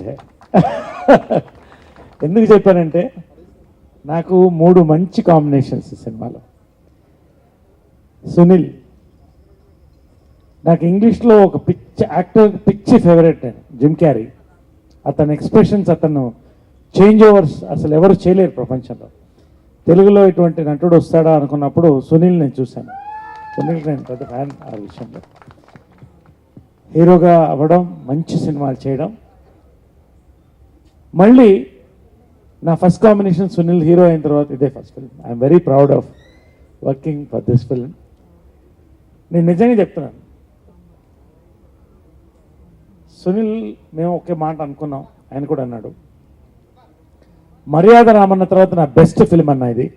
High ఎందుకు చెప్పానంటే నాకు 3 మంచి కాంబినేషన్స్ ఈ సినిమాలో. సునీల్ నాకు ఇంగ్లీష్లో ఒక పిచ్చి ఫేవరెట్ నేను, జిమ్ క్యారీ. అతని ఎక్స్ప్రెషన్స్, అతను చేంజ్ ఓవర్స్ అసలు ఎవరు చేయలేరు ప్రపంచంలో. తెలుగులో ఇటువంటి నటుడు వస్తాడా అనుకున్నప్పుడు సునీల్ నేను చూశాను. సునీల్ నేను పెద్ద ఫ్యాన్ ఆ విషయంలో. హీరోగా అవ్వడం, మంచి సినిమాలు చేయడం. మళ్ళీ నా ఫస్ట్ కాంబినేషన్ సునీల్ హీరో అయిన తర్వాత ఇదే first film. I'm very proud of working for this film. నేను నిజంగా చెప్తున్నాను, సునీల్ మేము ఒకే మాట అనుకున్నాం, ఆయన కూడా అన్నాడు, మర్యాద రామన్న తర్వాత నా బెస్ట్ ఫిల్మ్ అన్న ఇది.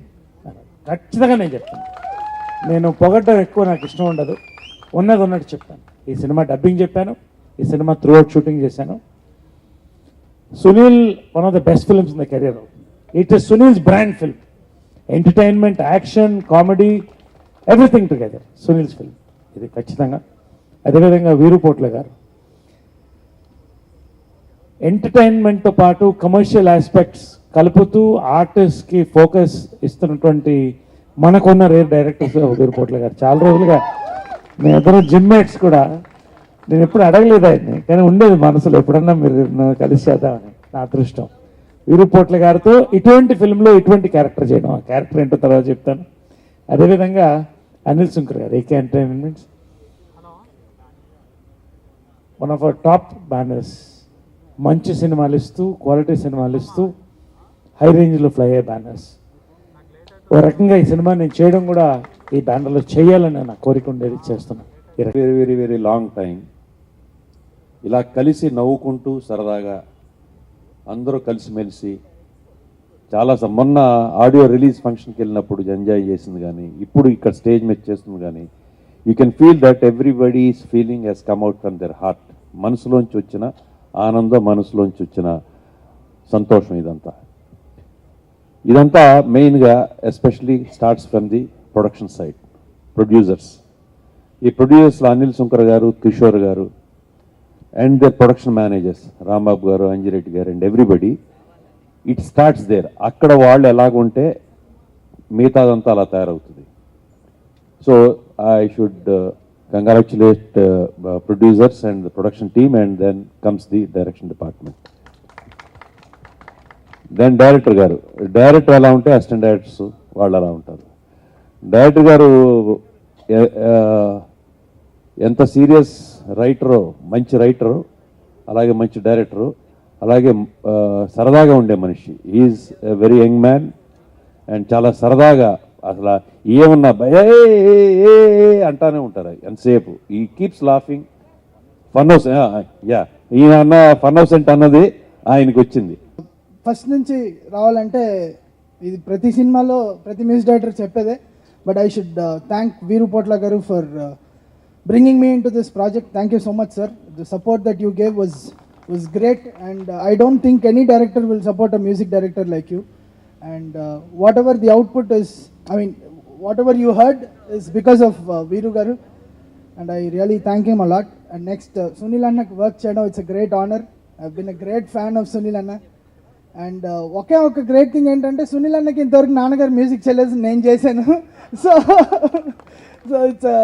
ఖచ్చితంగా నేను చెప్తాను. నేను పొగడ్డం ఎక్కువ నాకు ఇష్టం ఉండదు, ఉన్నది ఉన్నట్టు చెప్తాను. ఈ సినిమా డబ్బింగ్ చెప్పాను, ఈ సినిమా త్రూ అవుట్ షూటింగ్ చేశాను. Sunil one of the best films in the career. It is Sunil's brand film. Entertainment, action, comedy, everything together Sunil's film ఇది ఖచ్చితంగా. అదేవిధంగా వీరుపోట్ల గారు ఎంటర్టైన్మెంట్తో పాటు కమర్షియల్ ఆస్పెక్ట్స్ కలుపుతూ ఆర్టిస్ట్కి ఫోకస్ ఇస్తున్నటువంటి మనకున్న రేర్ డైరెక్టర్స్ వీరుపోట్ల గారు. చాలా రోజులుగా మేము ఇద్దరు జిమ్మేట్స్ కూడా. నేను ఎప్పుడు అడగలేదు ఆయన్ని, కానీ ఉండేది మనసులో ఎప్పుడన్నా మీరు కలిసి చేద్దామని. నా అదృష్టం వీరుపోట్ల గారితో ఇటువంటి ఫిల్మ్లో ఇటువంటి క్యారెక్టర్ చేయడం. ఆ క్యారెక్టర్ ఏంటో తర్వాత చెప్తాను. అదేవిధంగా అనిల్ సుంకర్ గారు, AK entertainments, one of our top banners. మంచి సినిమాలు ఇస్తూ, క్వాలిటీ సినిమాలు ఇస్తూ, హై రేంజ్లో ఫ్లై అయ్యే బ్యానర్స్. ఓ రకంగా ఈ సినిమా నేను చేయడం కూడా ఈ బ్యానర్లో చేయాలని నా కోరిక ఉండేది, చేస్తున్నాను. Very very very long time ఇలా కలిసి నవ్వుకుంటూ సరదాగా అందరూ కలిసిమెలిసి చాలా మొన్న ఆడియో రిలీజ్ ఫంక్షన్కి వెళ్ళినప్పుడు ఎంజాయ్ చేసింది, కానీ ఇప్పుడు ఇక్కడ స్టేజ్ మీద చేస్తుంది. కానీ you can feel that everybody is feeling has come out from their heart. మనసులోంచి వచ్చిన ఆనందం, మనసులోంచి వచ్చిన సంతోషం. ఇదంతా మెయిన్గా especially starts from the production side. Producers, ఈ ప్రొడ్యూసర్స్లో Anil Sunkar garu, Kishore garu and their production managers Rambabu garu, Anjireddy garu and everybody, it starts there. అక్కడ వాళ్ళు ఎలాగుంటే మిగతాదంతా అలా తయారవుతుంది. So I should congratulate producers and the production team, and then comes the direction department. Then director గారు, director ఎలా ఉంటే అసిస్టెంట్ డైరెక్టర్స్ వాళ్ళు అలా ఉంటారు. డైరెక్టర్ గారు ఎంత సీరియస్ రైటరో, మంచి రైటరు, అలాగే మంచి డైరెక్టరు, అలాగే సరదాగా ఉండే మనిషి. Is a very young man and చాలా సరదాగా, అసలు ఏమన్నా అంటానే ఉంటారు ఎంతసేపు. ఈ keeps laughing. Fun house, yeah, ఈయన అన్న ఫన్ హౌస్ అంటే అన్నది ఆయనకి వచ్చింది. ఫస్ట్ నుంచి రావాలంటే ఇది ప్రతి సినిమాలో ప్రతి మ్యూజిక్ డైరెక్టర్ చెప్పేదే. But I should thank Veerupotla గారు for bringing me into this project. Thank you so much, sir. The support that you gave was great, and I don't think any director will support a music director like you. And whatever the output is, I mean, whatever you heard is because of Veeru garu, and I really thank him a lot. And next, Sunil Anna work cheyadam, it's a great honor. I've been a great fan of Sunil Anna. And oka great thing ఏంటంటే సునీల్ అన్నకి ఇంతవరకు నాన్నగారు music చేయలేదు, నేను చేశాను. So it's a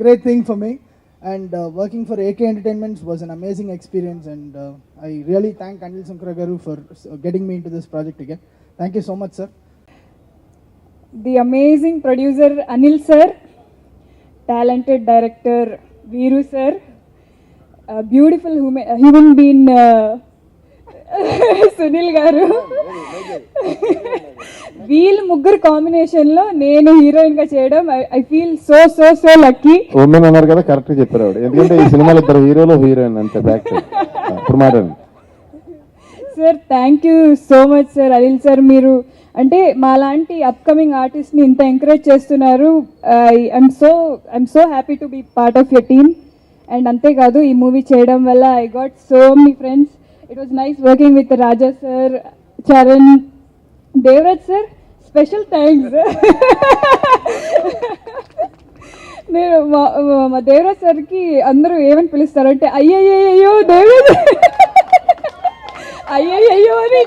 great thing for me. And working for AK Entertainments was an amazing experience, and I really thank Anil Sunkara garu for getting me into this project again. Thank you so much, sir. The amazing producer Anil sir, talented director Veeru sir, a beautiful human being Sunil గారు. వీళ్ళు ముగ్గురు combination లో నేను heroine గా చేయడం, I feel so so so lucky. Women అన్నారు కదా, correct చెప్పారు ఆవిడ. ఎందుకంటే ఈ సినిమాలో ఇద్దరు హీరోలు, హీరోయిన్ అంతే. బ్యాక్ ఇప్పుడు మాట్లాడండి sir. Thank you so much sir. Anil sir, మీరు అంటే మా లాంటి అప్కమింగ్ ఆర్టిస్ట్ని ఇంత ఎంకరేజ్ చేస్తున్నారు. I'm so happy to be part of your team. And అంతేకాదు, ఈ మూవీ చేయడం వల్ల I got so many friends. It was nice working with Raja sir, Charan, Devraj sir. Special thanks. నేను మా దేవరాజ్ సార్కి అందరూ ఏమని పిలుస్తారంటే అయ్యయ్యో దేవరాజ్. అయ్యో అని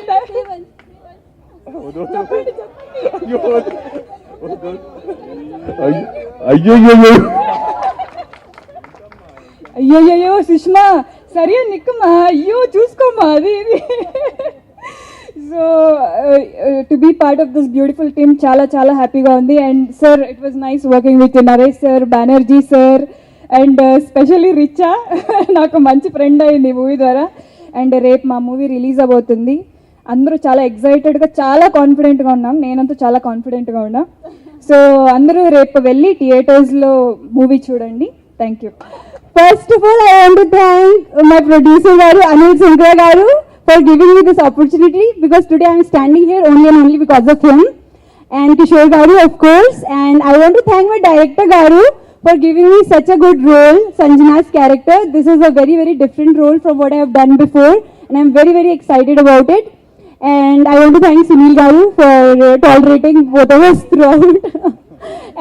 అయ్యో సుష్మా సరే నిక్కమ్మా అయ్యో చూసుకోమ్మా అది so to be part of this beautiful team చాలా చాలా హ్యాపీగా ఉంది and sir it was nice working with Naresh sir Banerjee sir and specially Richa నాకు మంచి ఫ్రెండ్ అయింది మూవీ ద్వారా అండ్ రేపు మా మూవీ రిలీజ్ అవబోతుంది అందరూ చాలా ఎక్సైటెడ్గా చాలా కాన్ఫిడెంట్గా ఉన్నాం నేనంతా చాలా కాన్ఫిడెంట్గా ఉన్నా సో అందరూ రేపు వెళ్ళి థియేటర్స్లో మూవీ చూడండి thank you First of all, I want to thank my producer Garu, Anil Sunkara Garu, for giving me this opportunity because today I am standing here only and only because of him. And Kishore Garu, of course. And I want to thank my director Garu for giving me such a good role, Sanjana's character. This is a very, very different role from what I have done before. And I am very, very excited about it. And I want to thank Sunil Garu for tolerating both of us throughout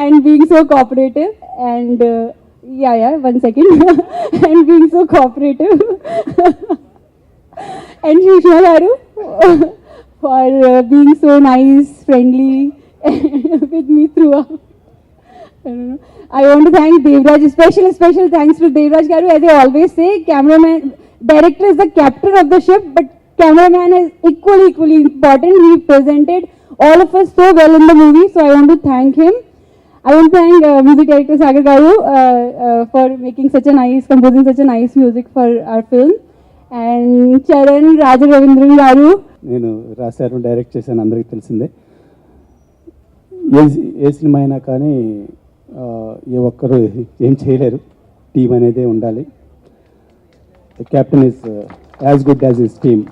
and being so cooperative. And yeah, 1 second. And being so cooperative. And Sushma Garu for being so nice, friendly with me throughout. I don't know. I want to thank Devraj, special thanks to Devraj Garu. As I always say, cameraman, director is the captain of the ship, but cameraman is equally important. He presented all of us so well in the movie, so I want to thank him. I want to thank music director Sagar Garu for making composing such a nice music for our film. And Charan Raja Ravindran Garu. నేను రాశారు direct చేశాను అందరికీ తెలిసిందే ఏ cinema అయినా కానీ ఏ ఒక్కరు ఏం చేయలేరు టీం అనేదే ఉండాలి the captain is as good as his team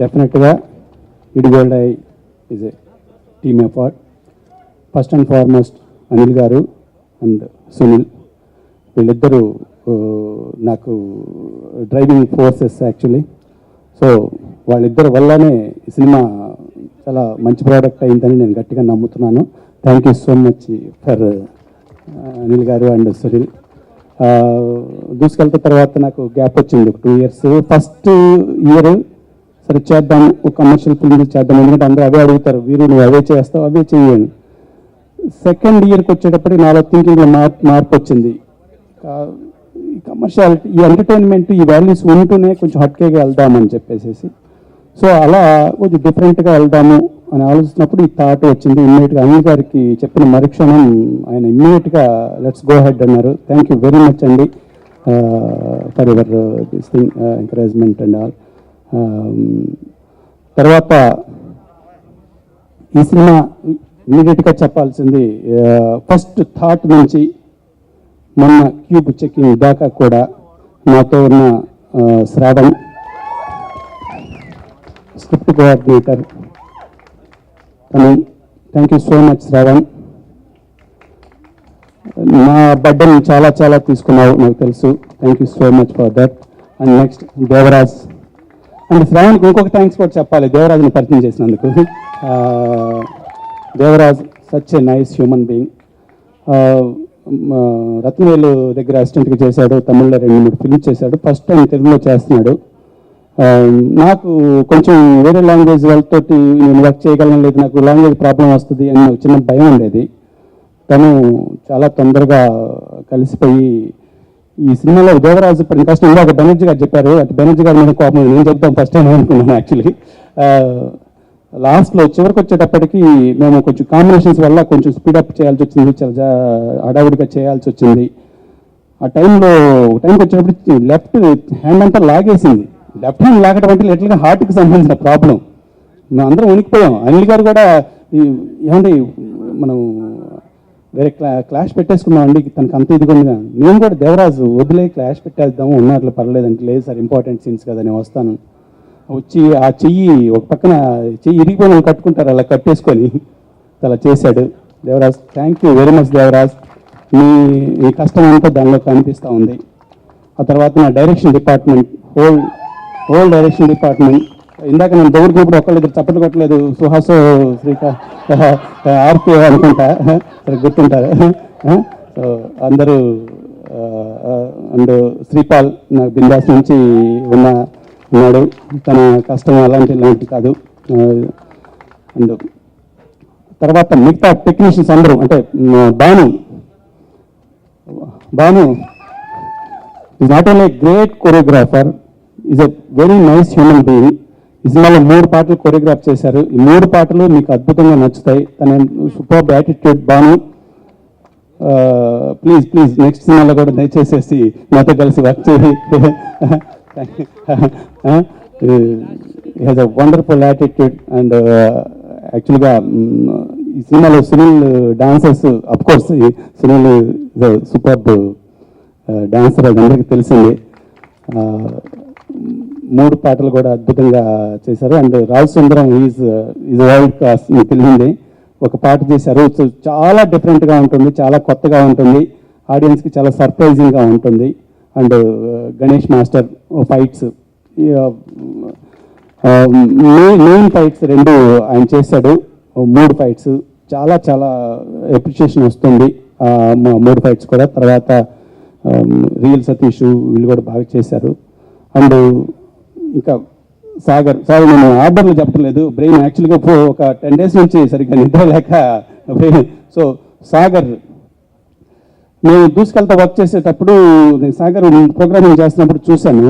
డెఫినెట్గా ఇడిగోల్డ్ I is a team effort first and foremost Anil garu and Sunil వీళ్ళిద్దరూ నాకు డ్రైవింగ్ ఫోర్సెస్ యాక్చువల్లీ సో వాళ్ళిద్దరి వల్లనే ఈ సినిమా చాలా మంచి ప్రోడక్ట్ అయిందని నేను గట్టిగా నమ్ముతున్నాను thank you so much for Anil garu and Sunil దూసుకెళ్తే తర్వాత నాకు గ్యాప్ వచ్చింది ఒక 2 years ఫస్ట్ ఇయర్ సరే చేద్దాం ఒక కమర్షియల్ ఫిల్మ్ చేద్దాం ఎందుకంటే అందరూ అవే అడుగుతారు వీరు నువ్వు అవే చేస్తావు అవే చేయండి సెకండ్ ఇయర్కి వచ్చేటప్పటికి నాలో థింకింగ్లో మార్పు వచ్చింది ఈ కమర్షియాలిటీ ఈ ఎంటర్టైన్మెంట్ ఈ వాల్యూస్ ఉంటూనే కొంచెం హట్కేగా వెళ్దామని చెప్పేసి సో అలా కొంచెం డిఫరెంట్గా వెళ్దాము అని ఆలోచించినప్పుడు ఈ థాట్ వచ్చింది ఇమ్మీడియట్గా అనిల్ గారికి చెప్పిన మరుక్షణం ఆయన ఇమ్మీడియట్గా లెట్స్ గో హెడ్ అన్నారు థ్యాంక్ యూ వెరీ మచ్ అండి for your this thing encouragement and all తర్వాత ఈ సినిమా ఇమీడియట్గా చెప్పాల్సింది ఫస్ట్ థాట్ నుంచి మొన్న క్యూబ్ చెకింగ్ దాకా కూడా నాతో ఉన్న శ్రావణ్ స్క్రిప్ట్ కోఆర్డినేటర్ తను thank you so much Shravan నా బర్త్డేని చాలా చాలా తీసుకున్నావు నాకు తెలుసు thank you so much for that and next Devaraj and శ్రావణ్కి ఇంకొక థ్యాంక్స్ కూడా చెప్పాలి దేవరాజ్ని పరిచయం చేసినందుకు Devaraj such a nice human being Ratnavelu దగ్గర అసిస్టెంట్గా చేశాడు తమిళ్లో 2-3 ఫిల్మ్స్ చేశాడు ఫస్ట్ టైం తెలుగులో చేస్తున్నాడు నాకు కొంచెం వేరే లాంగ్వేజ్ వాళ్ళతోటి నేను వర్క్ చేయగలను లేదు నాకు లాంగ్వేజ్ ప్రాబ్లం వస్తుంది అని నాకు చిన్న భయం ఉండేది తను చాలా తొందరగా కలిసిపోయి ఈ సినిమాలో దేవరాజు పడిన కష్టం ఇందాక బెనర్జీ గారు చెప్పారు అటు బెనర్జీ గారి మీద కోపం నేను చెప్తాం ఫస్ట్ టైం అనుకున్నాను యాక్చువల్లీ లాస్ట్లో చివరికి వచ్చేటప్పటికి మేము కొంచెం కాంబినేషన్స్ వల్ల కొంచెం స్పీడప్ చేయాల్సి వచ్చింది చాలా హడావుడిగా చేయాల్సి వచ్చింది ఆ టైంకి వచ్చేటప్పుడు లెఫ్ట్ హ్యాండ్ అంతా లాగేసింది లెఫ్ట్ హ్యాండ్ లాగడం అంటే లిటిల్గా హార్ట్కి సంబంధించిన ప్రాబ్లం మేము అందరం వణికిపోయాం అనిల్ గారు కూడా ఏమంటే మనం వేరే క్లాష్ పెట్టేసుకున్నామండి తనకు అంత ఇదిగా నేను కూడా దేవరాజు వదిలే క్లాష్ పెట్టేద్దాము ఉన్నట్లు పర్లేదంటే లేదు సార్ ఇంపార్టెంట్ సీన్స్ కదా నేను వస్తాను వచ్చి ఆ చెయ్యి ఒక పక్కన చెయ్యి ఇరిగిపోయిన కట్టుకుంటారు అలా కట్టేసుకొని అలా చేశాడు Devaraj thank you very much Devaraj మీ కష్టం అంతా దానిలో కనిపిస్తూ ఉంది ఆ తర్వాత నా direction department whole direction department ఇందాక నేను దగ్గర గ్రూప్లో ఒక్కళ్ళిద్దరు చప్పట్లు కొట్టలేదు సుహాసు ఆర్పి అనుకుంటా సరే గుర్తుంటారు సో అందరూ అండ్ శ్రీపాల్ నాకు బిందాస్ నుంచి ఉన్న ఉన్నాడు. తన కష్టం అలాంటి కాదు. అండ్ తర్వాత మిగతా టెక్నీషియన్స్ అందరూ అంటే Bhanu is not only great choreographer, is a very nice human being. ఈ సినిమాలో 3 పాటలు కొరియోగ్రాఫ్ చేశారు. ఈ 3 పాటలు మీకు అద్భుతంగా నచ్చుతాయి. తన super attitude Bhanu. Please next సినిమాలో కూడా దయచేసేసి నాతో కలిసి వర్క్ చేసి has a wonderful attitude. And యాక్చువల్గా ఈ సినిమాలో Sunil dancers of course Sunil super dancer, అది అందరికీ తెలిసింది. 3 పాటలు కూడా అద్భుతంగా చేశారు. And Raj Sundaram is world class, మీకు తెలిసింది. ఒక పాట చేశారు, సో చాలా డిఫరెంట్గా ఉంటుంది, చాలా కొత్తగా ఉంటుంది, ఆడియన్స్కి చాలా సర్ప్రైజింగ్గా ఉంటుంది. And Ganesh master fights, main fights 2 ఆయన చేశాడు. 3 ఫైట్స్ చాలా చాలా అప్రిషియేషన్ వస్తుంది 3 ఫైట్స్ కూడా. తర్వాత రియల్ సతీష్ వీళ్ళు కూడా బాగా చేశారు. అండ్ ఇంకా సాగర్ నేను ఆర్డర్లు చెప్పలేదు, బ్రెయిన్ యాక్చువల్గా ఒక 10 days నుంచి సరిగ్గా నిద్ర లేక బ్రెయిన్. సో సాగర్ నేను దూసుకెళ్తా వర్క్ చేసేటప్పుడు నేను సాగర్ ప్రోగ్రామింగ్ చేస్తున్నప్పుడు చూశాను.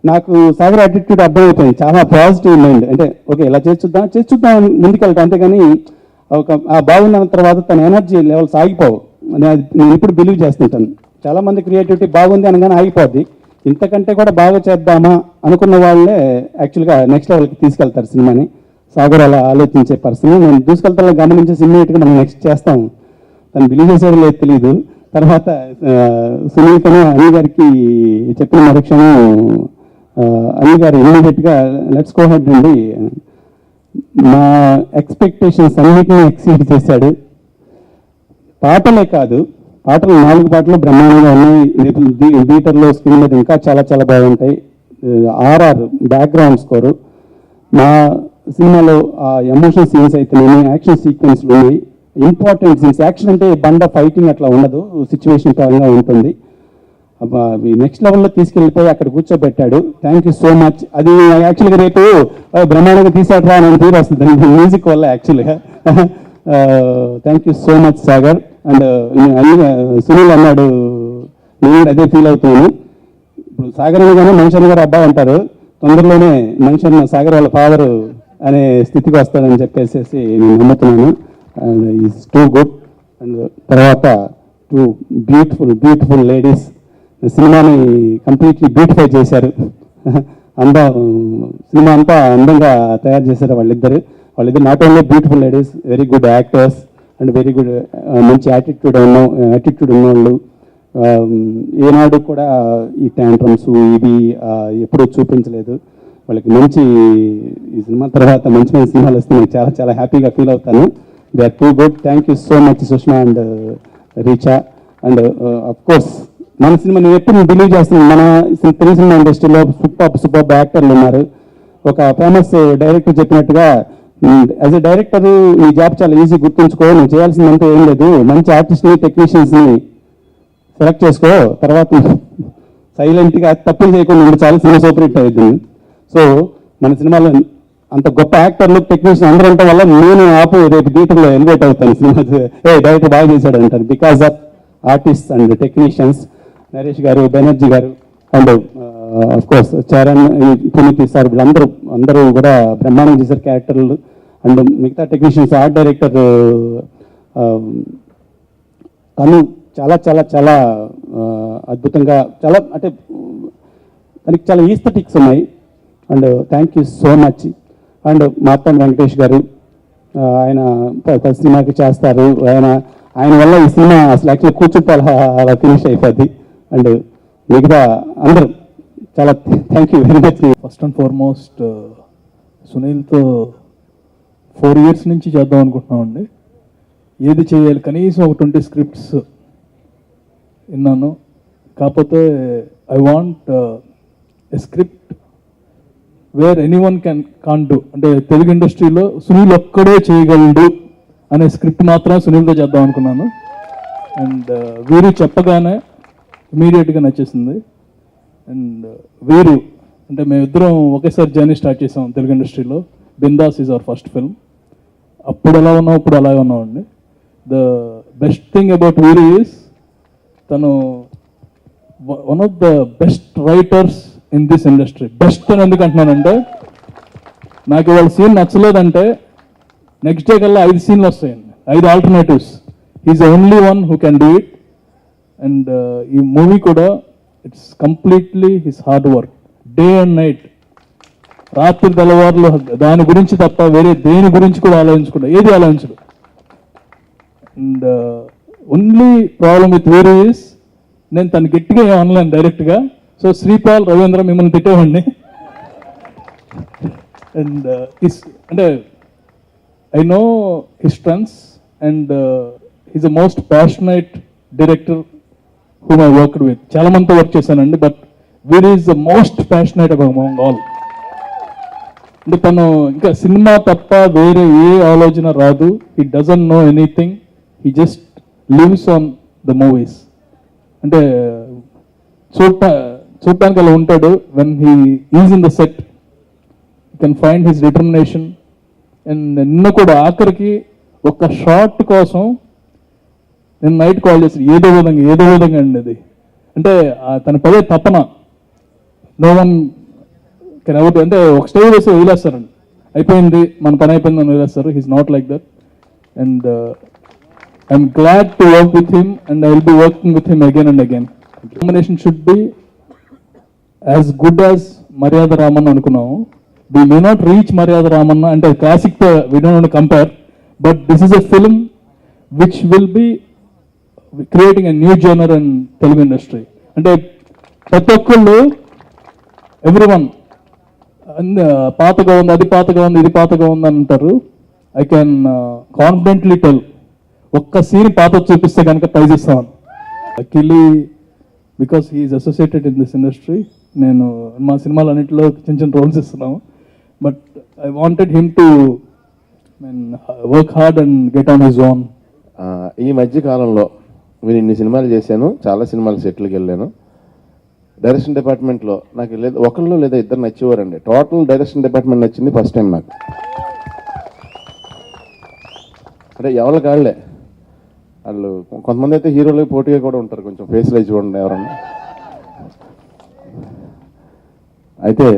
నాకు సాగర్ యాటిట్యూడ్ అర్థమైపోయింది, చాలా పాజిటివ్ మైండ్. అంటే ఓకే ఇలా చేసి చూద్దాం ముందుకెళ్తాం, అంతేగాని బాగున్న తర్వాత తన ఎనర్జీ లెవెల్స్ ఆగిపోవు. నేను ఇప్పుడు బిలీవ్ చేస్తుంటాను. చాలామంది క్రియేటివిటీ బాగుంది అనగానే ఆగిపోద్ది. ఇంతకంటే కూడా బాగా చేద్దామా అనుకున్న వాళ్ళే యాక్చువల్గా నెక్స్ట్ లెవెల్కి తీసుకెళ్తారు సినిమాని. సాగర్ అలా ఆలోచించే పర్సన్. నేను దూసుకెళ్తా గమనించేసి ఇమ్మీడియట్గా మనం నెక్స్ట్ చేస్తాం. తను బిలీవ్ చేసేది లేదు తెలియదు. తర్వాత సునీతను అనిల్ గారికి చెప్పిన మరుక్షణం అనిల్ గారు ఇమ్మీడియట్గా లెట్స్ గో హెడ్ అండి, మా ఎక్స్పెక్టేషన్స్ అన్నిటినీ ఎక్సీడ్ చేశాడు. పాటలే కాదు, పాటలు 4 పాటలు బ్రహ్మాండంగా ఉన్నాయి. రేపు థియేటర్లో స్క్రీన్ మీద ఇంకా చాలా చాలా బాగుంటాయి. RR బ్యాక్గ్రౌండ్ స్కోరు, మా సినిమాలో ఎమోషన్ సీన్స్ అయితేనేమి, యాక్షన్ సీక్వెన్స్లు ఉన్నాయి, ఇంపార్టెంట్ సీన్స్. యాక్షన్ అంటే బండ ఫైటింగ్ అట్లా ఉండదు, సిచ్యువేషన్ పరంగా ఉంటుంది. నెక్స్ట్ లెవెల్లో తీసుకెళ్ళిపోయి అక్కడ కూర్చోబెట్టాడు. Thank you so much. అది యాక్చువల్గా రేపు బ్రహ్మాండంగా తీసాడరా అని తీరు వస్తుంది మ్యూజిక్ వల్ల యాక్చువల్గా. Thank you so much Sagar. And Sunil అన్నాడు, నేను అదే ఫీల్ అవుతున్నాను. ఇప్పుడు సాగర్ అనగానే మనిషి గారు అబ్బా అంటారు, తొందరలోనే మనిషి సాగర్ వాళ్ళ ఫాదర్ అనే స్థితికి వస్తాడని చెప్పేసి నేను నమ్ముతున్నాను. And is too good. And తర్వాత 2 బ్యూటిఫుల్ లేడీస్ సినిమాని కంప్లీట్లీ బ్యూటిఫై చేశారు. సినిమా అంతా అందంగా తయారు చేశారు వాళ్ళిద్దరు not only beautiful ladies, very good actors and very good మంచి యాటిట్యూడ్ ఉన్నవాళ్ళు. ఏనాడు కూడా ఈ ట్యాంట్రమ్స్ ఇవి ఎప్పుడూ చూపించలేదు. వాళ్ళకి ఈ సినిమా తర్వాత మంచి సినిమాలు వస్తే నేను చాలా చాలా హ్యాపీగా ఫీల్ అవుతాను. They are too good. Thank you so much Sushma and Richa. And of course మన సినిమా నేను ఎప్పుడు బిలీవ్ చేస్తున్నాను, మన తెలుగు సినిమా ఇండస్ట్రీలో సూపర్ యాక్టర్లు ఉన్నారు. ఒక ఫేమస్ డైరెక్టర్ చెప్పినట్టుగా, యాజ్ ఎ డైరెక్టర్ ఈ జాబ్ చాలా ఈజీ, గుర్తుంచుకో, నువ్వు చేయాల్సిందంతా ఏం లేదు, మంచి ఆర్టిస్ట్ని టెక్నీషియన్స్ని సెలెక్ట్ చేసుకో, తర్వాత సైలెంట్గా తప్పులు చేయకుండా ఉండి చాలా సినిమా సూపర్ హిట్ అవుతుంది. సో మన సినిమాలో అంత గొప్ప యాక్టర్లు టెక్నీషియన్ అందరూ ఉండటం వల్ల నేను రేపు థియేటర్లో ఎలివేట్ అవుతాను. సినిమా డైరెక్టర్ బాగా చేశాడు అంటారు, because of artist and technicians. Naresh గారు, బెనర్జీ గారు and of course Charan, Puneeth sir, వీళ్ళందరూ కూడా బ్రహ్మాండం చేశారు క్యారెక్టర్లు. అండ్ మిగతా టెక్నీషియన్స్, ఆర్ట్ డైరెక్టర్ తను చాలా చాలా చాలా అద్భుతంగా, చాలా అంటే తనకి చాలా ఈస్థెటిక్స్ ఉన్నాయి. And thank you so much. And Marthand Venkatesh గారు, ఆయన సినిమాకి చేస్తారు. ఆయన వల్ల ఈ సినిమా అసలు యాక్చువల్లీ కూర్చుంటే అలా ఫినిష్ అయిపోద్ది. అండ్ మిగతా అందరూ చాలా thank you very much. First and foremost సునీల్తో 4 years నుంచి చేద్దాం అనుకుంటున్నామండి. ఏది చేయాలి, కనీసం ఒక 20 scripts విన్నాను. కాకపోతే I want a script where anyone can do, అంటే తెలుగు ఇండస్ట్రీలో సునీల్ ఒక్కడే చేయగలడు అనే స్క్రిప్ట్ మాత్రం సునీల్తో చేద్దాం అనుకున్నాను. అండ్ వీరు చెప్పగానే ఇమీడియట్గా నచ్చేసింది. అండ్ వీరు అంటే మేమిద్దరం ఒకేసారి జర్నీ స్టార్ట్ చేసాం తెలుగు ఇండస్ట్రీలో. Bindaas is our first film. అప్పుడు ఎలా ఉన్నాం, ఇప్పుడు అలాగే ఉన్నామండి. ద బెస్ట్ థింగ్ అబౌట్ వీరు ఈజ్ తను one of the best writers in this industry. Best అని ఎందుకు అంటున్నానంటే, నాకు ఇవాళ సీన్ నచ్చలేదంటే నెక్స్ట్ డే కల్లా 5 సీన్లు వస్తాయండి, 5 alternatives. He's the only one who can do it. And ఈ మూవీ కూడా it's completely his hard work, day and night, రాత్రి తెల్లవారులు దాని గురించి తప్ప వేరే దేని గురించి కూడా ఆలోచించకుండా, ఏది ఆలోచించడు. అండ్ ఓన్లీ ప్రాబ్లం విత్ వేరే ఈస్, నేను తను గట్టిగా ఆన్లైన్ డైరెక్ట్గా. సో శ్రీపాల్, రవీంద్ర మిమ్మల్ని తిట్టేవాడిని. అండ్ అంటే I know his strengths and he's the most passionate director whom I worked with. చాలా మందితో వర్క్ చేశానండి, but Veer is the most passionate among all. అంటే తను ఇంకా సినిమా తప్ప వేరే ఏ ఆలోచన రాదు. He doesn't know anything, he just lives on the movies. అంటే చూడటానికి అలా ఉంటాడు. When he is in the set you can find his determination. And నిన్న కూడా ఆఖరికి ఒక షార్ట్ కోసం నేను నైట్ కాల్ చేసి ఏదో విధంగా అండి అది. అంటే తన పదే తపన. నో వన్ కెన్ ఎవర్, అంటే ఒక స్టేజ్ వేసి వదిలేస్తారండి, అయిపోయింది మన పని అయిపోయిందని వదిలేస్తారు. He's not like that. And I'm glad to work with him and I will be working with him again and again. Combination should be as good as మర్యాద రామన్న అనుకున్నాము. వి మే నాట్ రీచ్ మర్యాద రామన్న, అంటే క్లాసిక్ తో we don't want to compare, but this is a film which will be creating a new genre in Telugu industry. అంటే ప్రతి ఒక్కళ్ళు, every one పాతగా ఉంది, అది పాతగా ఉంది, ఇది పాతగా ఉంది అని అంటారు. ఐ కెన్ కాన్ఫిడెంట్లీ టెల్, ఒక్క సీన్ పాత చూపిస్తే కనుక ప్రైజ్ ఇస్తాను. Luckily because he's associated in this industry. నేను మా సినిమాలు అన్నింటిలో చిన్న రోల్స్ ఇస్తున్నాము, but I wanted him to work hard and get on his own. ఈ మధ్య కాలంలో నేను ఇన్ని సినిమాలు చేశాను, చాలా సినిమాలు సెటిల్కి వెళ్ళాను. డైరెక్షన్ డిపార్ట్మెంట్లో నాకు ఒకళ్ళు లేదా ఇద్దరు నచ్చేవారండి. టోటల్ డైరెక్షన్ డిపార్ట్మెంట్ నచ్చింది ఫస్ట్ టైం నాకు. అంటే ఎవరి కాళ్ళే వాళ్ళు, కొంతమంది అయితే హీరోలకి పోటీగా కూడా ఉంటారు, కొంచెం ఫేస్లో చూడండి ఎవరన్నా. అయితే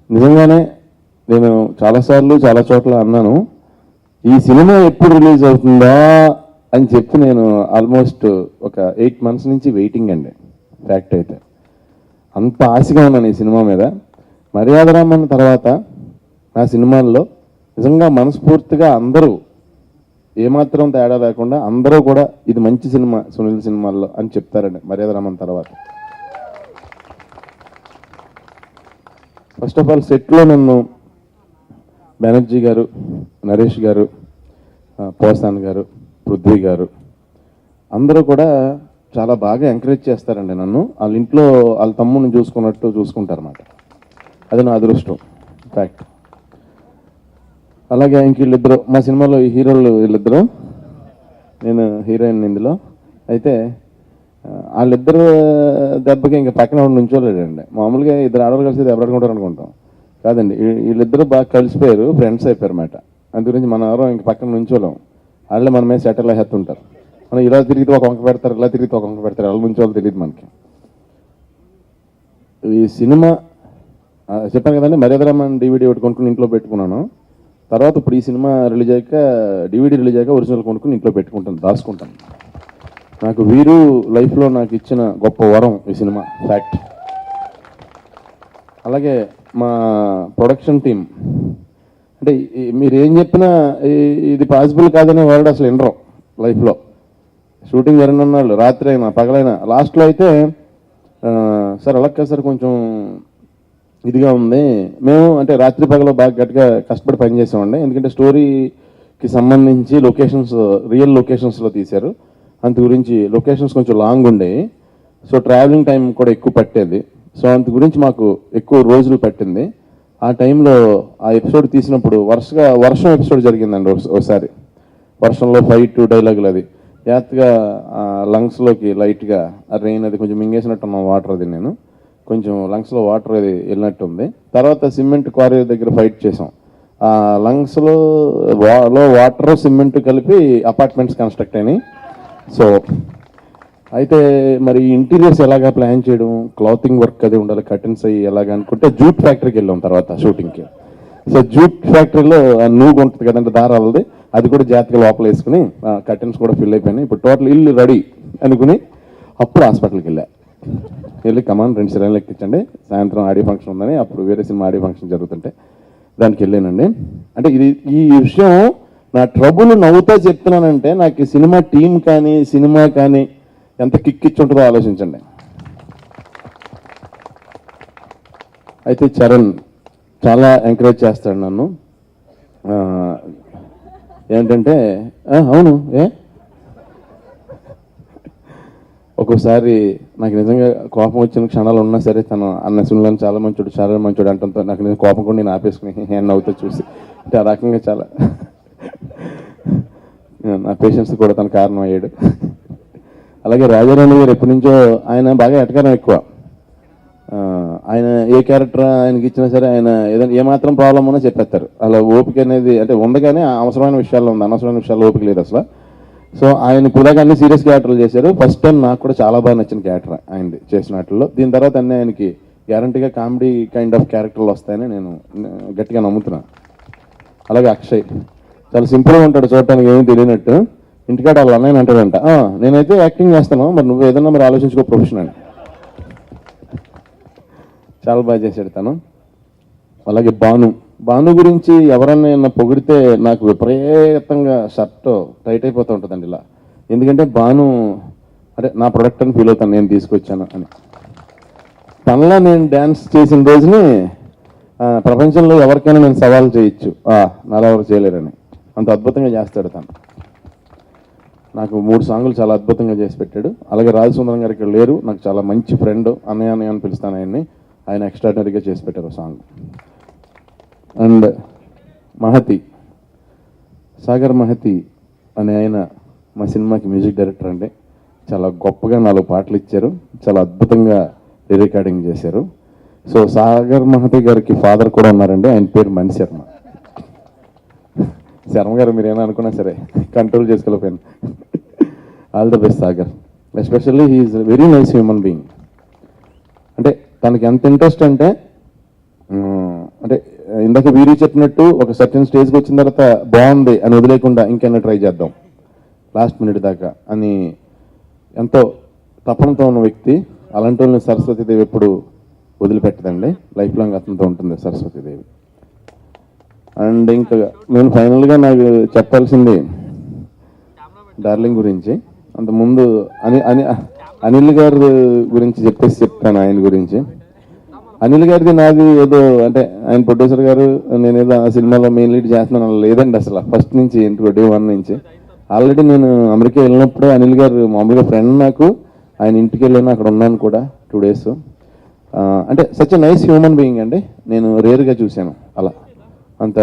నిజంగానే నేను చాలాసార్లు చాలా చోట్ల అన్నాను, ఈ సినిమా ఎప్పుడు రిలీజ్ అవుతుందా అని చెప్పి నేను ఆల్మోస్ట్ ఒక 8 months నుంచి వెయిటింగ్ అండి. ఫ్యాక్ట్ అయితే అంత ఆశగా ఉన్నాను ఈ సినిమా మీద. మర్యాద రామన్న తర్వాత నా సినిమాల్లో నిజంగా మనస్ఫూర్తిగా అందరూ ఏమాత్రం తేడా లేకుండా అందరూ కూడా ఇది మంచి సినిమా సునీల్ సినిమాల్లో అని చెప్తారండి మర్యాద రామన్న తర్వాత. ఫస్ట్ ఆఫ్ ఆల్ సెట్లో నన్ను బెనర్జీ గారు, నరేష్ గారు, పోసాన్ గారు, పృథ్వీ గారు అందరూ కూడా చాలా బాగా ఎంకరేజ్ చేస్తారండి నన్ను. వాళ్ళ ఇంట్లో వాళ్ళ తమ్ముడిని చూసుకున్నట్టు చూసుకుంటారన్నమాట. అది నా అదృష్టం ఫ్యాక్ట్. అలాగే ఇంక వీళ్ళిద్దరు మా సినిమాలో ఈ హీరోలు వీళ్ళిద్దరు, నేను హీరోయిన్ ఇందులో. అయితే వాళ్ళిద్దరు దెబ్బకి ఇంకా పక్కన నుంచోలేడండి. మామూలుగా ఇద్దరు ఆడవాళ్ళు కలిసి దెబ్బలాడుకుంటారు అనుకుంటాం, కాదండి వీళ్ళిద్దరు బాగా కలిసిపోయారు, ఫ్రెండ్స్ అయిపోయారు అన్నమాట. అందు గురించి మనం ఎవరో ఇంక పక్కన నుంచోలేం, వాళ్ళే మన మీద సెటిల్ అయ్యేస్తుంటారు. మనం ఇలా తిరిగితే ఒక వంక పెడతారు, ఇలా తిరిగితే ఒక వంక పెడతారు, వాళ్ళ నుంచి వాళ్ళు తెలియదు మనకి. ఈ సినిమా చెప్పాను కదండి, మర్యాద రామన్ DVD ఒకటి కొనుక్కుని ఇంట్లో పెట్టుకున్నాను. తర్వాత ఇప్పుడు ఈ సినిమా రిలీజ్ అయ్యాక DVD రిలీజ్ అయ్యాక ఒరిజినల్ కొనుక్కుని ఇంట్లో పెట్టుకుంటాను, దాచుకుంటాను. నాకు వీరు లైఫ్లో నాకు ఇచ్చిన గొప్ప వరం ఈ సినిమా ఫ్యాక్ట్. అలాగే మా ప్రొడక్షన్ టీం, అంటే మీరు ఏం చెప్పినా ఇది పాసిబుల్ కాదనే వర్డ్ అసలు వినరు లైఫ్లో. షూటింగ్ జరిగిన వాళ్ళు రాత్రి అయినా పగలైనా, లాస్ట్లో అయితే సార్ అలా కాదు సార్ కొంచెం ఇదిగా ఉంది, మేము అంటే రాత్రి పగలో బాగా గట్టిగా కష్టపడి పనిచేసామండి. ఎందుకంటే స్టోరీకి సంబంధించి లొకేషన్స్ రియల్ లొకేషన్స్లో తీశారు, అందు గురించి లొకేషన్స్ కొంచెం లాంగ్ ఉండేవి. సో ట్రావెలింగ్ టైం కూడా ఎక్కువ పట్టేది. సో అందు గురించి మాకు ఎక్కువ రోజులు పట్టింది. ఆ టైంలో ఆ ఎపిసోడ్ తీసినప్పుడు వర్షం ఎపిసోడ్ జరిగిందండి ఒకసారి. వర్షంలో ఫైట్ డైలాగులు, అది జాగ్రత్తగా లంగ్స్లోకి లైట్గా ఆ రెయిన్ అది కొంచెం మింగేసినట్టు ఉన్న వాటర్ అది నేను. కొంచెం లంగ్స్లో వాటర్ అది వెళ్ళినట్టు ఉంది. తర్వాత సిమెంట్ క్వారీ దగ్గర ఫైట్ చేసాం. ఆ లంగ్స్లో వాటర్ సిమెంట్ కలిపి అపార్ట్మెంట్స్ కన్స్ట్రక్ట్ అయినాయి. సో అయితే మరి ఇంటీరియర్స్ ఎలాగా ప్లాన్ చేయడం, క్లాతింగ్ వర్క్ అది ఉండాలి, కర్టన్స్ అయ్యి ఎలాగ అనుకుంటే జూట్ ఫ్యాక్టరీకి వెళ్ళాం తర్వాత షూటింగ్కి. సో జూట్ ఫ్యాక్టరీలో నూగు ఉంటుంది కదంటే దారాలది, అది కూడా జాగ్రత్తగా లోపల వేసుకుని కర్టన్స్ కూడా ఫిల్ అయిపోయినాయి. ఇప్పుడు టోటల్ ఇల్లు రెడీ అనుకుని అప్పుడు హాస్పిటల్కి వెళ్ళి కమాన్ 2 సిలిండర్లు ఎక్కించండి, సాయంత్రం ఆడియో ఫంక్షన్ ఉందని, అప్పుడు వేరే సినిమా ఆడియో ఫంక్షన్ జరుగుతుంటే దానికి వెళ్ళానండి. అంటే ఈ విషయం నా ట్రబుల్ నవ్వుతా చెప్తున్నానంటే నాకు ఈ సినిమా టీం కానీ సినిమా కానీ ఎంత కిక్ ఉంటుందో ఆలోచించండి. అయితే చరణ్ చాలా ఎంకరేజ్ చేస్తాడు నన్ను. ఏంటంటే అవును ఒక్కోసారి నాకు నిజంగా కోపం వచ్చిన క్షణాలు ఉన్నా సరే తను అన్న సినిమాలను చాలా మంచోడు అంటంతో నాకు నిజంగా కోపం కూడా నేను ఆపేసుకుని హ్యాండ్ అవుతా చూసి అంటే ఆ రకంగా చాలా నా పేషెన్స్ కూడా తన కారణం అయ్యాడు. అలాగే రాజారాణి గారు ఎప్పటి నుంచో ఆయన బాగా ఎటకారం ఎక్కువ. ఆయన ఏ క్యారెక్టర్ ఆయనకి ఇచ్చినా సరే ఆయన ఏదైనా ఏమాత్రం ప్రాబ్లం ఉన్నా చెప్పేస్తారు. అలా ఓపిక అనేది అంటే ఉంది, కానీ అవసరమైన విషయాల్లో ఉంది, అనవసరమైన విషయాల్లో ఓపిక లేదు అసలు. సో ఆయన ఇప్పుడు దాకా అన్ని సీరియస్ క్యారెక్టర్లు చేశారు. ఫస్ట్ టైం నాకు కూడా చాలా బాగా నచ్చిన క్యారెక్టర్ ఆయనది చేసిన వాటిల్లో. దీని తర్వాత అన్నీ ఆయనకి గ్యారంటీగా కామెడీ కైండ్ ఆఫ్ క్యారెక్టర్లు వస్తాయని నేను గట్టిగా నమ్ముతున్నాను. అలాగే అక్షయ్ చాలా సింపుల్గా ఉంటాడు, చూడటానికి ఏమీ తెలియనట్టు. ఇంటికాడ వాళ్ళ అన్నయ్య అంటాడంట, నేనైతే యాక్టింగ్ చేస్తాను, మరి నువ్వు ఏదన్నా మరి ఆలోచించుకో ప్రొఫెషన్ అని. చాలా బాగా చేశాడు తను. అలాగే భాను గురించి ఎవరన్నా పొగిడితే నాకు విపరీతంగా షర్ట్ టైట్ అయిపోతూ ఉంటుందండి ఇలా. ఎందుకంటే భాను అంటే నా ప్రొడక్ట్ అని ఫీల్ అవుతాను, నేను తీసుకొచ్చాను అని. తనలా నేను డ్యాన్స్ చేసిన రోజుని ప్రపంచంలో ఎవరికైనా నేను సవాల్ చేయొచ్చు, నాలా ఎవరు చేయలేరని. అంత అద్భుతంగా చేస్తాడు తను. నాకు 3 సాంగులు చాలా అద్భుతంగా చేసి పెట్టాడు. అలాగే రాజసుందరం గారు ఇక్కడ లేరు, నాకు చాలా మంచి ఫ్రెండ్, అన్నయ్య అని పిలుస్తాను ఆయన్ని. ఆయన ఎక్స్ట్రాడినరీగా చేసి పెట్టారు సాంగ్. అండ్ సాగర్ మహతి అనే ఆయన మా సినిమాకి మ్యూజిక్ డైరెక్టర్ అండి. చాలా గొప్పగా 4 పాటలు ఇచ్చారు, చాలా అద్భుతంగా రికార్డింగ్ చేశారు. సో సాగర్ మహతి గారికి ఫాదర్ కూడా ఉన్నారండి, ఆయన పేరు మణిశర్మ. శర్మ గారు మీరేనా అనుకున్నా సరే కంట్రోల్ చేసుకోలేకపోయాను. All the best Sagar. Especially he is very nice human being. అంటే తనకి ఎంత ఇంట్రెస్ట్ అంటే ఇందాక వీరు చెప్పినట్టు ఒక సర్టెన్ స్టేజ్కి వచ్చిన తర్వాత బాగుంది అని వదిలేకుండా ఇంకైనా ట్రై చేద్దాం లాస్ట్ మినిట్ దాకా అని ఎంతో తపనతో ఉన్న వ్యక్తి. అలాంటి వాళ్ళని సరస్వతీదేవి ఎప్పుడు వదిలిపెట్టదండి, లైఫ్ లాంగ్ అతనితో ఉంటుంది సరస్వతీదేవి. అండ్ ఇంకా నేను ఫైనల్గా నాకు చెప్పాల్సింది డార్లింగ్ గురించి. అంతకుముందు అనిల్ గారి గురించి చెప్తాను. ఆయన గురించి అనిల్ గారిది నాది ఏదో అంటే ఆయన ప్రొడ్యూసర్ గారు నేనేదో ఆ సినిమాలో మెయిన్ లీడ్ చేస్తున్నాను లేదండి. అసలు ఫస్ట్ నుంచి డే 1 నుంచి ఆల్రెడీ నేను అమెరికా వెళ్ళినప్పుడే అనిల్ గారు మామూలుగా ఫ్రెండ్, నాకు ఆయన ఇంటికి వెళ్ళాను, అక్కడ ఉన్నాను కూడా 2 days. అంటే such a nice human being అండి. నేను రేర్గా చూశాను అలా. అంత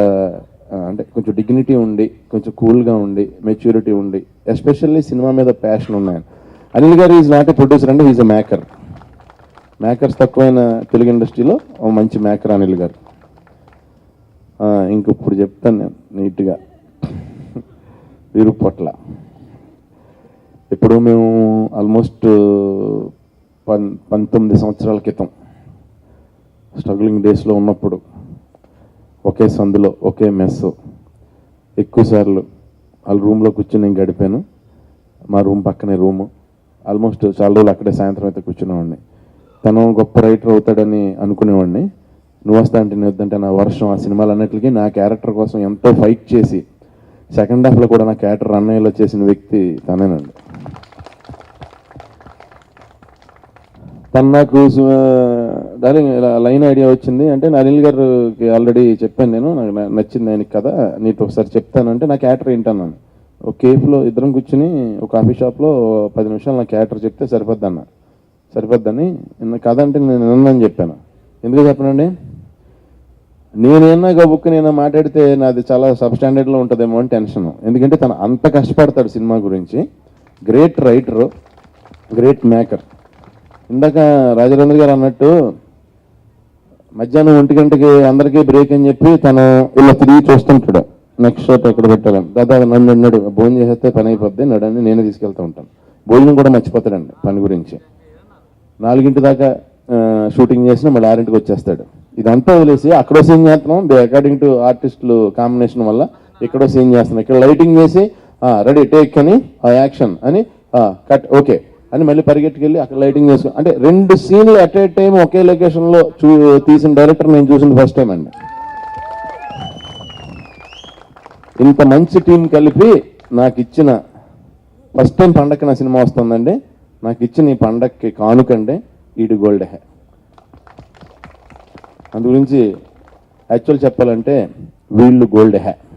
అంటే కొంచెం డిగ్నిటీ ఉండి, కొంచెం కూల్గా ఉండి, మెచ్యూరిటీ ఉండి, ఎస్పెషల్లీ సినిమా మీద ప్యాషన్ ఉన్నాయని. Anil garu is not a producer అండి, ఈజ్ ఎ మేకర్. మేకర్స్ తక్కువైన తెలుగు ఇండస్ట్రీలో మంచి మేకర్ అనిల్ గారు. ఇంకొప్పుడు చెప్తాను నేను నీట్గా. వీరుపొట్ల ఇప్పుడు మేము ఆల్మోస్ట్ 19 సంవత్సరాల క్రితం స్ట్రగ్లింగ్ డేస్లో ఉన్నప్పుడు ఒకే సందులో ఒకే మెస్ ఎక్కువసార్లు వాళ్ళ రూమ్లో కూర్చొని నేను గడిపాను. మా రూమ్ పక్కనే రూము. ఆల్మోస్ట్ చాలా రోజులు అక్కడే సాయంత్రం అయితే కూర్చునేవాడిని. తను గొప్ప రైటర్ అవుతాడని అనుకునేవాడిని. నువ్వు వస్తా అంటే నేను వద్దంటే నా వర్షం ఆ సినిమాలు అన్నిటికీ నా క్యారెక్టర్ కోసం ఎంతో ఫైట్ చేసి సెకండ్ హాఫ్లో కూడా నా క్యారెక్టర్ రన్ అయ్యేలా చేసిన వ్యక్తి తనేనండి. తను నాకు డార్లింగ్ ఇలా లైన్ ఐడియా వచ్చింది అంటే అనిల్ గారికి ఆల్రెడీ చెప్పాను నేను, నాకు నచ్చింది ఆయనకి కదా, నీతో ఒకసారి చెప్తానంటే నా క్యారెక్టర్ ఏంటన్నాను. ఒక కేఫ్లో ఇద్దరం కూర్చుని ఒక కాఫీ షాప్లో 10 నిమిషాలు నా క్యారెక్టర్ చెప్తే సరిపోద్దని కథ అంటే నేను విన్నాను చెప్పాను. ఎందుకు చెప్పనండి, నేనేనా గబుక్కు నేను మాట్లాడితే నాది చాలా సబ్స్టాండర్డ్లో ఉంటుందేమో అని టెన్షన్. ఎందుకంటే తను అంత కష్టపడతాడు సినిమా గురించి. Great writer, great maker. ఇందాక రాజేంద్ర గారు అన్నట్టు మధ్యాహ్నం 1 గంటకి అందరికీ బ్రేక్ అని చెప్పి తను ఇలా తిరిగి చూస్తుంటాడు నెక్స్ట్ షాట్ ఎక్కడ పెట్టాలని. దాదాపు నన్ను అన్నాడు భోజనం చేసేస్తే పని అయిపోద్ది నడని నేనే తీసుకెళ్తూ ఉంటాను. భోజనం కూడా మర్చిపోతాడండి పని గురించి. 4 దాకా షూటింగ్ చేసిన మళ్ళీ 6 వచ్చేస్తాడు. ఇదంతా వదిలేసి అక్కడో సీన్ చేస్తున్నాం అకార్డింగ్ టు ఆర్టిస్టులు కాంబినేషన్ వల్ల ఇక్కడో సీన్ చేస్తున్నాం. ఇక్కడ లైటింగ్ చేసి రెడీ టేక్ అని యాక్షన్ అని కట్ ఓకే అని మళ్ళీ పరిగెట్టుకెళ్ళి అక్కడ లైటింగ్ చేసుకుని అంటే 2 సీన్లు అట్ ఏ టైం ఒకే లొకేషన్లో తీసిన డైరెక్టర్ నేను చూసింది ఫస్ట్ టైం అండి. ఇంత మంచి టీం కలిపి నాకు ఇచ్చిన ఫస్ట్ టైం పండగకి నా సినిమా వస్తుందండి. నాకు ఇచ్చిన ఈ పండగకి కానుకండి ఈడు గోల్డ్ హే. అందు గురించి యాక్చువల్ చెప్పాలంటే వీళ్ళు గోల్డ్ హే.